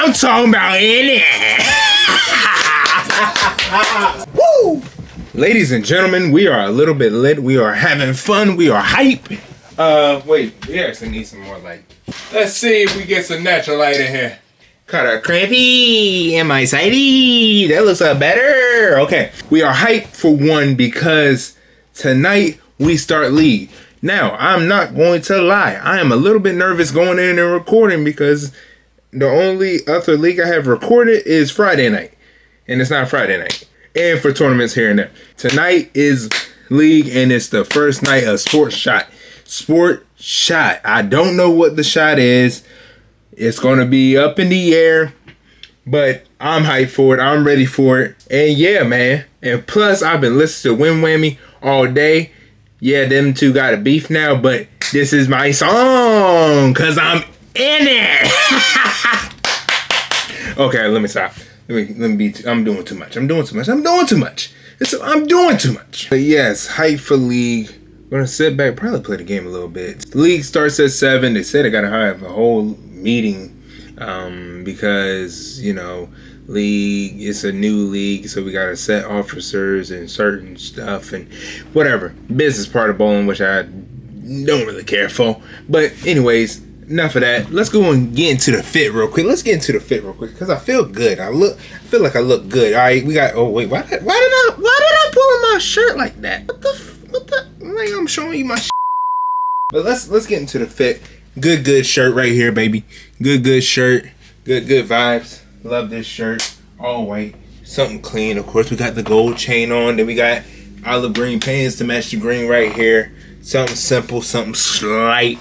I'm talking about in it. Woo! Ladies and gentlemen, we are a little bit lit. We are having fun. We are hype. Wait, we actually need some more light. Let's see if we get some natural light in here. Cut a crappy. Am I sighty? That looks better. Okay, we are hyped for one because tonight we start league. Now, I'm not going to lie. I am a little bit nervous going in and recording because the only other league I have recorded is Friday night. And it's not Friday night. And for tournaments here and there. Tonight is league and it's the first night of Sports Shot. Sport Shot. I don't know what the shot is. It's going to be up in the air. But I'm hyped for it. I'm ready for it. And yeah, man. And plus, I've been listening to Win Whammy all day. Yeah, them two got a beef now, but this is my song, cause I'm in it. Okay, let me stop. Let me be. I'm doing too much. I'm doing too much. But yes, hype for league. We're gonna sit back, probably play the game a little bit. The league starts at 7. They said I gotta have a whole meeting, because you know. League, it's a new league, so we gotta set officers and certain stuff and whatever business part of bowling, which I don't really care for. But anyways, enough of that. Let's go and get into the fit real quick. Because I feel good. I feel like I look good. All right, we got. Oh wait, why did I pull in my shirt like that? What the? Like I'm showing you my. But let's get into the fit. Good shirt right here, baby. Good shirt. Good vibes. Love this shirt, all white, something clean. Of course, we got the gold chain on. Then we got olive green pants to match the green right here. Something simple, something slight.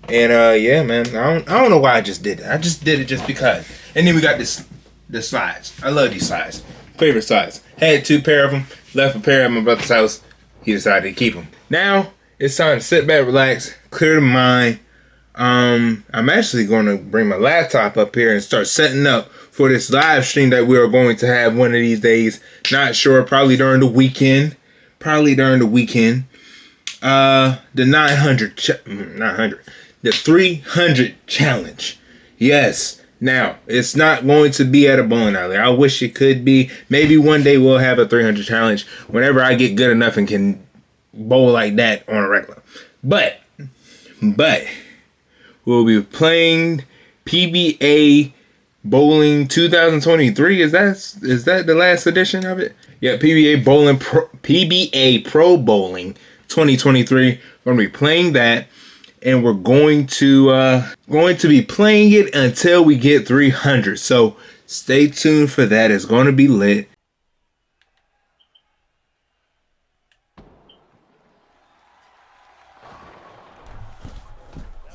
And yeah, man, I don't know why I just did it. I just did it just because. And then we got the slides. I love these slides. Favorite slides. Had 2 pair of them. Left a pair at my brother's house. He decided to keep them. Now it's time to sit back, relax, clear the mind. I'm actually going to bring my laptop up here and start setting up for this live stream that we are going to have one of these days. Not sure, probably during the weekend. The 300 challenge. Yes. Now, it's not going to be at a bowling alley. I wish it could be. Maybe one day we'll have a 300 challenge whenever I get good enough and can bowl like that on a regular. But we'll be playing PBA Bowling 2023. Is that the last edition of it? Yeah, PBA Pro Bowling 2023. We're gonna be playing that, and we're going to be playing it until we get 300. So stay tuned for that. It's going to be lit.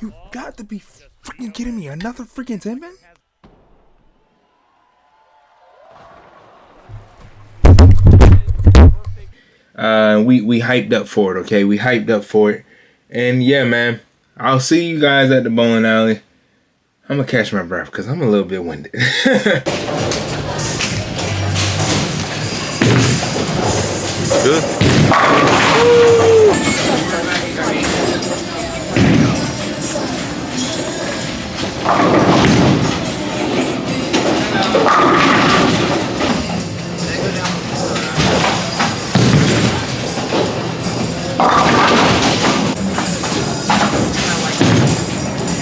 You got to be freaking kidding me! Another freaking 10-man? We hyped up for it, okay? We hyped up for it. And yeah, man, I'll see you guys at the bowling alley. I'm gonna catch my breath because I'm a little bit winded. Good.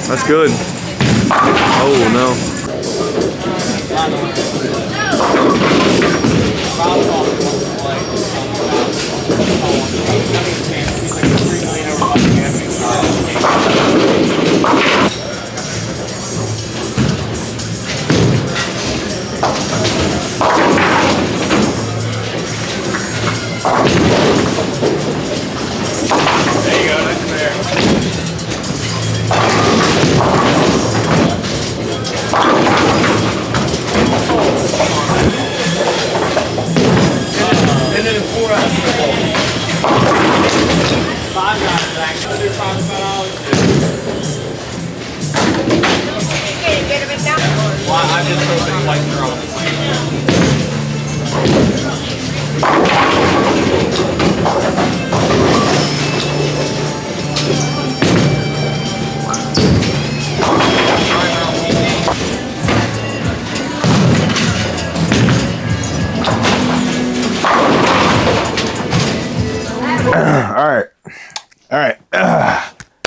That's good. Oh no. There you go, that's fair. And then 4 out of 5 guys back. Under $5. Well, I just throw things like they're on the right.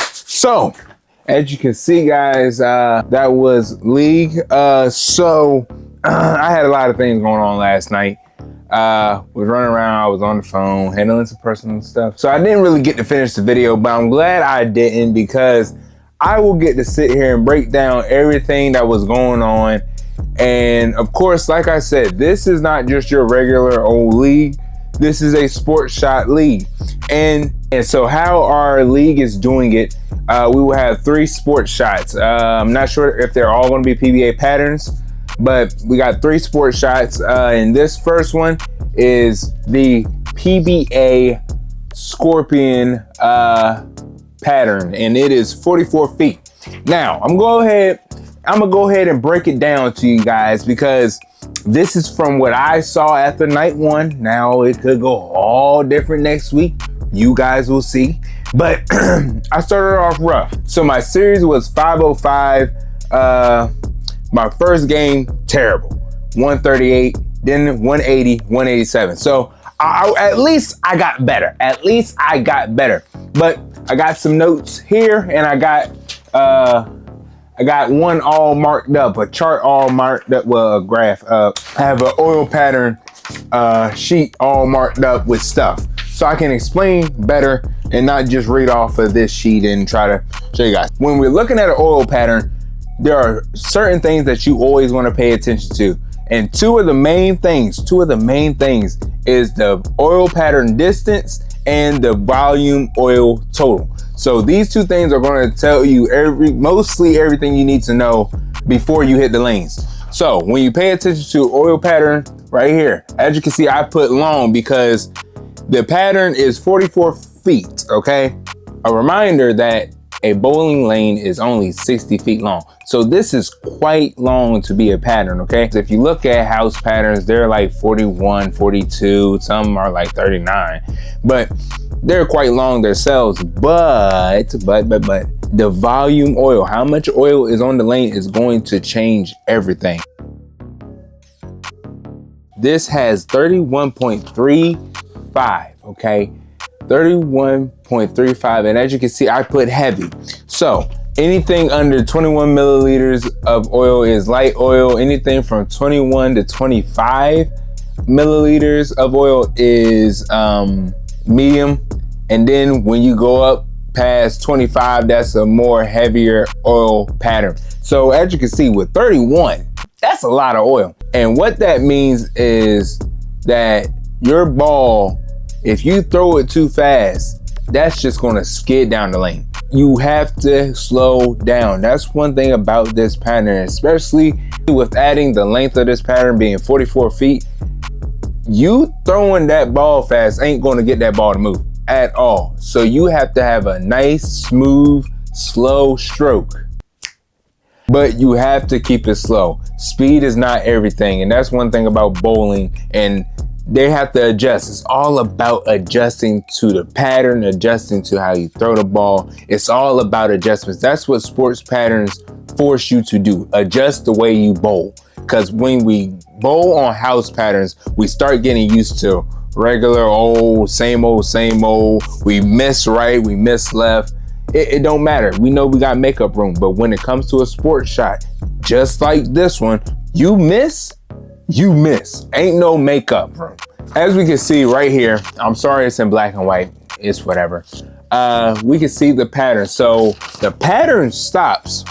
So, as you can see, guys, that was league. I had a lot of things going on last night. Was running around, I was on the phone, handling some personal stuff. So I didn't really get to finish the video, but I'm glad I didn't, because I will get to sit here and break down everything that was going on. And of course, like I said, this is not just your regular old league. This is a sports shot league. And so how our league is doing it, we will have 3 sports shots. I'm not sure if they're all going to be PBA patterns, but we got 3 sports shots. And this first one is the PBA Scorpion pattern, and it is 44 feet. Now, I'm gonna go ahead and break it down to you guys, because this is from what I saw after night 1. Now, it could go all different next week. You guys will see. But I started off rough. So my series was 505. My first game, terrible. 138, then 180, 187. So at least I got better. But I got some notes here, and I got one all marked up, a chart all marked up, well, a graph. I have an oil pattern sheet all marked up with stuff, so I can explain better and not just read off of this sheet and try to show you guys. When we're looking at an oil pattern, there are certain things that you always want to pay attention to. And two of the main things is the oil pattern distance and the volume oil total. So these 2 things are going to tell you mostly everything you need to know before you hit the lanes. So when you pay attention to oil pattern right here, as you can see, I put long because the pattern is 44 feet, okay? A reminder that a bowling lane is only 60 feet long. So this is quite long to be a pattern, okay? So if you look at house patterns, they're like 41, 42, some are like 39, but they're quite long themselves. But the volume oil, how much oil is on the lane, is going to change everything. This has 31.35, okay? 31.35, and as you can see, I put heavy. So anything under 21 milliliters of oil is light oil. Anything from 21 to 25 milliliters of oil is medium. And then when you go up past 25, that's a more heavier oil pattern. So as you can see, with 31, that's a lot of oil. And what that means is that your ball, if you throw it too fast, that's just gonna skid down the lane. You have to slow down. That's one thing about this pattern, especially with adding the length of this pattern being 44 feet. You throwing that ball fast ain't gonna get that ball to move at all. So you have to have a nice, smooth, slow stroke. But you have to keep it slow. Speed is not everything, and that's one thing about bowling, and they have to adjust. It's all about adjusting to the pattern, adjusting to how you throw the ball. It's all about adjustments. That's what sports patterns force you to do. Adjust the way you bowl. Because when we bowl on house patterns, we start getting used to regular old, same old. We miss right, we miss left. It don't matter. We know we got makeup room. But when it comes to a sports shot, just like this one, you miss. Ain't no makeup room. As we can see right here, I'm sorry it's in black and white, it's whatever. We can see the pattern. So the pattern stops.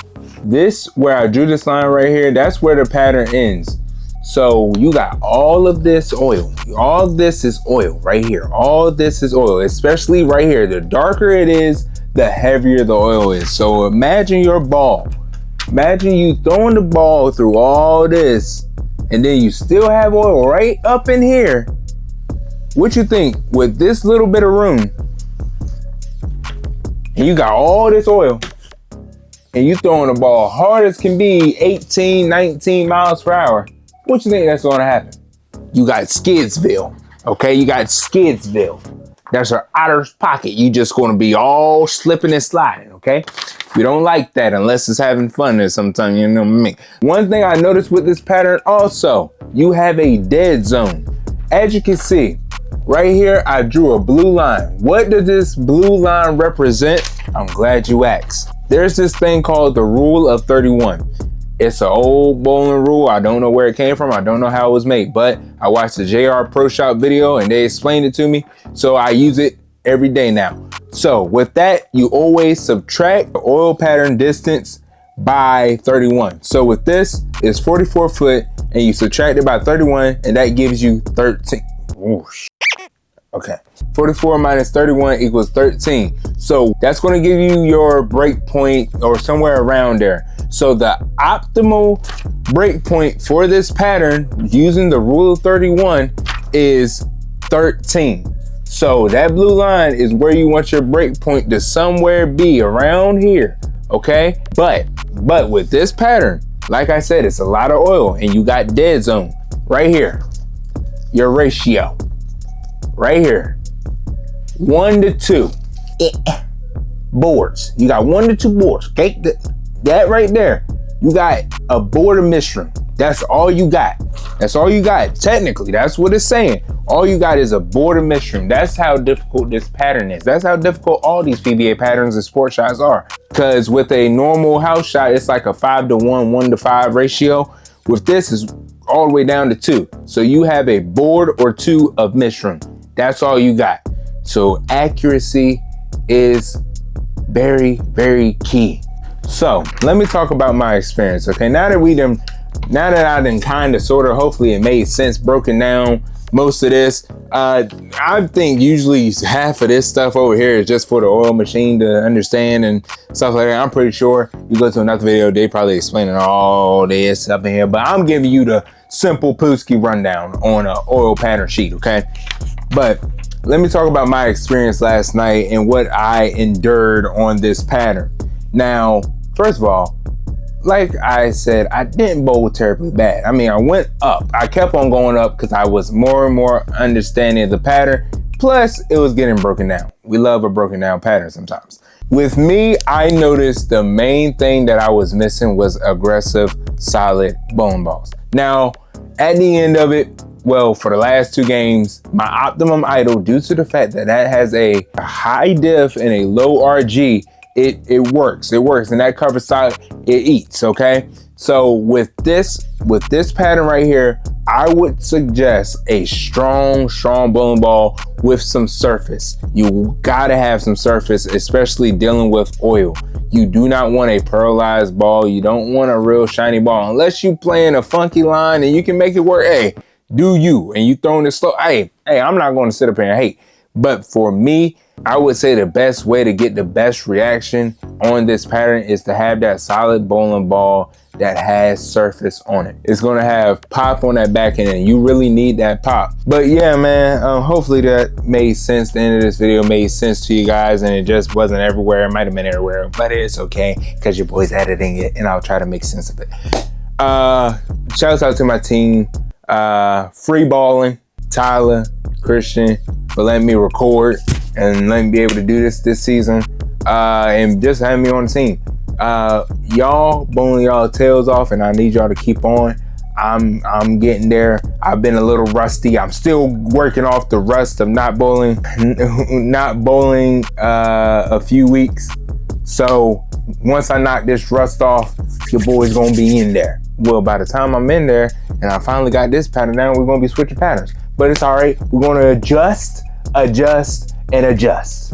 This, where I drew this line right here, that's where the pattern ends. So you got all of this oil. All this is oil right here. All this is oil, especially right here. The darker it is, the heavier the oil is. So imagine your ball. Imagine you throwing the ball through all this, and then you still have oil right up in here. What you think with this little bit of room, and you got all this oil, and you throwing the ball hard as can be, 18, 19 miles per hour, what you think that's gonna happen? You got Skidsville, okay? You got Skidsville. That's your otter's pocket. You just gonna be all slipping and sliding, okay? We don't like that unless it's having fun or sometimes, you know what I mean? One thing I noticed with this pattern also, you have a dead zone. As you can see, right here, I drew a blue line. What does this blue line represent? I'm glad you asked. There's this thing called the rule of 31. It's an old bowling rule. I don't know where it came from. I don't know how it was made, but I watched the JR Pro Shop video and they explained it to me. So I use it every day now. So with that, you always subtract the oil pattern distance by 31. So with this, it's 44 foot and you subtract it by 31 and that gives you 13. Whoosh. Okay, 44 minus 31 equals 13. So that's going to give you your break point or somewhere around there. So the optimal break point for this pattern using the rule of 31 is 13. So that blue line is where you want your break point to somewhere be around here. Okay, but with this pattern, like I said, it's a lot of oil and you got dead zone right here. Your ratio right here, 1 to 2 boards. You got 1 to 2 boards. Okay, that right there, you got a board of Mishram. That's all you got. That's all you got. Technically, that's what it's saying. All you got is a board of Mishram. That's how difficult this pattern is. That's how difficult all these PBA patterns and sport shots are. Because with a normal house shot, it's like a 5 to 1, 1 to 5 ratio. With this, it's all the way down to 2. So you have a board or 2 of Mishram. That's all you got. So accuracy is very, very key. So let me talk about my experience. Okay, now that I done kind of sort of, hopefully it made sense, broken down most of this. I think usually half of this stuff over here is just for the oil machine to understand and stuff like that. I'm pretty sure you go to another video, they probably explaining all this up in here, but I'm giving you the simple Pooski rundown on an oil pattern sheet, okay? But let me talk about my experience last night and what I endured on this pattern. Now, first of all, like I said, I didn't bowl terribly bad. I mean, I went up. I kept on going up because I was more and more understanding of the pattern. Plus, it was getting broken down. We love a broken down pattern sometimes. With me, I noticed the main thing that I was missing was aggressive, solid bowling balls. Now, at the end of it, well, for the last 2 games, my optimum idle, due to the fact that that has a high diff and a low RG, it works, and that cover side, it eats, okay? So with this pattern right here, I would suggest a strong bowling ball with some surface. You gotta have some surface, especially dealing with oil. You do not want a pearlized ball. You don't want a real shiny ball, unless you playing a funky line and you can make it work. Hey, do you, and you throwing it slow. Hey, I'm not gonna sit up here and hate. But for me, I would say the best way to get the best reaction on this pattern is to have that solid bowling ball that has surface on it. It's gonna have pop on that back end and you really need that pop. But yeah, man, hopefully that made sense. The end of this video made sense to you guys and it just wasn't everywhere. It might've been everywhere, but it's okay because your boy's editing it and I'll try to make sense of it. Shouts out to my team, Free Balling, Tyler, Christian, for letting me record and letting me be able to do this season, and just having me on the team. Y'all bowling y'all tails off and I need y'all to keep on. I'm getting there. I've been a little rusty. I'm still working off the rust of not bowling a few weeks. So once I knock this rust off, your boy's gonna be in there. Well, by the time I'm in there and I finally got this pattern down, we're gonna be switching patterns. But it's all right. We're gonna adjust, and adjust.